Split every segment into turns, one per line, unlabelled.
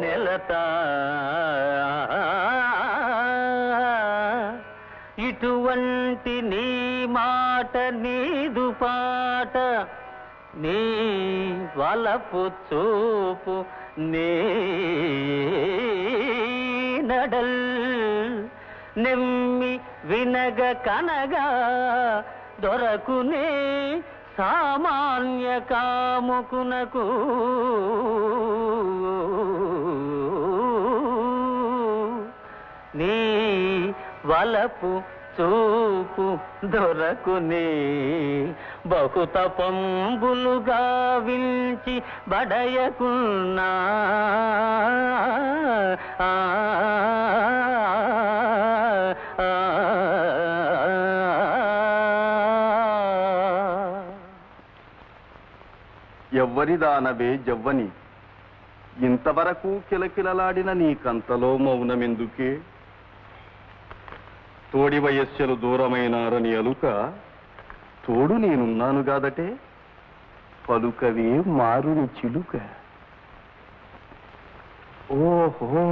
నెలతా ఇటువంటి నీ మాట నీదు పాట నీ వలపు చూపు నీ నడల్ నెమ్మి వినగ కనగా దొరకునే సామాన్య కాముకునకు నీ వలపు చూపు దొరకునే బహుత పంబులుగా విల్చి బడయకున్నా
ఎవ్వరిదానవే జవ్వని ఇంతవరకు కిలకిలలాడిన నీకంతలో మౌనమెందుకే తోడి వయస్సులు దూరమైనారని అలుక తోడు నేనున్నాను గాదటే పలుకవే మారుని చిలుక ఓహో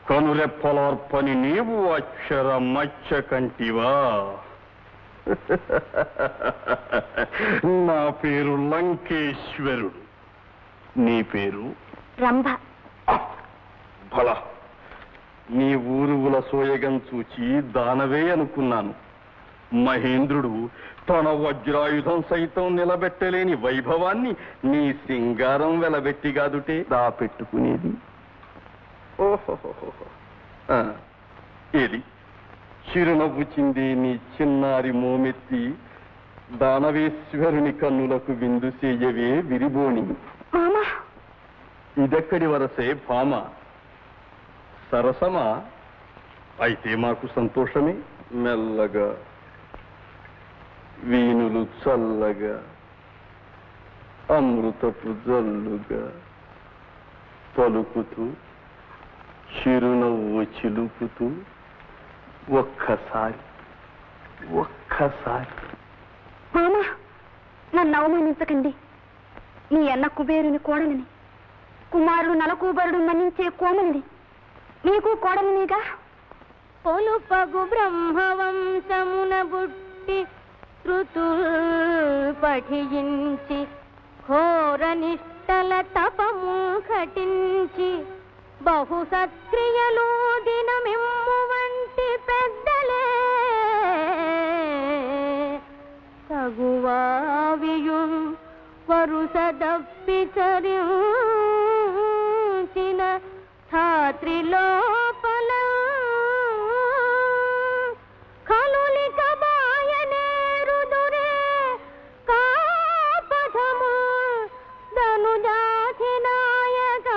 కనురెప్పలార్పని నీవు అక్షర మచ్చ కంటివా నా పేరు లంకేశ్వరుడు నీ పేరు
రంభ
భళ నీ ఊరువుల సోయగం చూచి దానవే అనుకున్నాను మహేంద్రుడు తన వజ్రాయుధం సైతం నిలబెట్టలేని వైభవాన్ని నీ సింగారం వెలబెట్టి గాదుటే దాపెట్టుకునేది ఓహో ఏది చిరునవ్వు చింది నీ చిన్నారి మోమెత్తి దానవేశ్వరుని కన్నులకు విందు చేయవే విరిబోణి ఇదెక్కడి వరసే భామ సరసమా అయితే మాకు సంతోషమే మెల్లగా వీణులు చల్లగా అమృతపు జల్లుగా పలుకుతూ చిరునవ్వు చిలుకుతూ ఒక్కసారి
మామా నన్ను అవమానించకండి నీ అన్న కుబేరుని కోడలిని కుమారుడు నలకూబరుడు మన్నించే కోమలిని నీకు కోడలినిగా పొలుపగు బ్రహ్మవంశమున బుట్టి శృతుల్ పఠించి ఘోర నిష్టల తపము ఘటించి బహు సత్క్రియలు దినమిమ్ము వంటి పెద్దలే తగువావియు వరుస దప్పి చరించిన ధాత్రిలోపల కలులిక బాయనేరుదురే కాపథము ధనుజాతి నాయక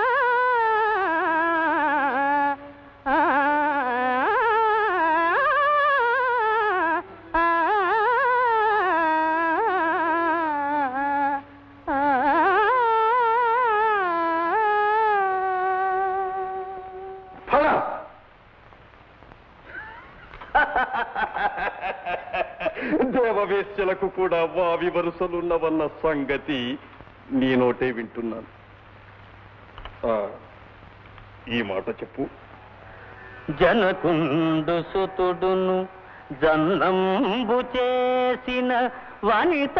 దేవవేశ్యలకు కూడా వావి వరుసలున్నవన్న సంగతి నీ నోటే వింటున్నాను ఈ మాట చెప్పు
జనకుండు సుతుడును జన్నంబు చేసిన వనిత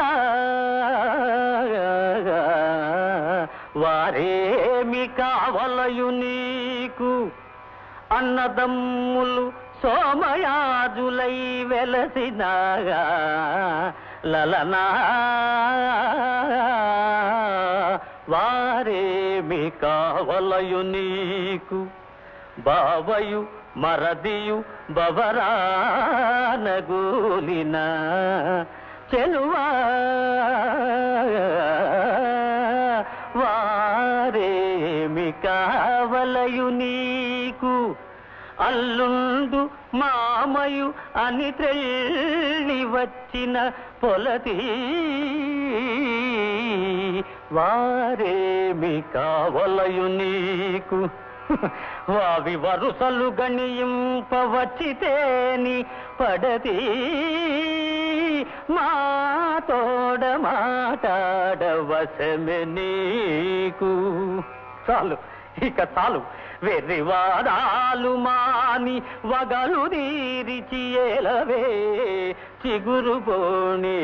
వారేమి కావలయు నీకు అన్నదమ్ములు సోమయాజులై వెలసిన లలనా వారేమి కావలయు నీకు బావయు మరదియు బవరానగూలిన చెలువా వారేమి కావలయు నీకు అల్లుండు మామయు అని త్రెల్లి వచ్చిన పొలతి వారేమి కావలయు నీకు వావి వరుసలు గణింపవచ్చితేని పడతి మా తోడ మాటాడవశమె నీకు చాలు ఇక చాలు వెర్రివాదాలు మాని వగలు తీరిచి ఏలవే చిగురు పోనీ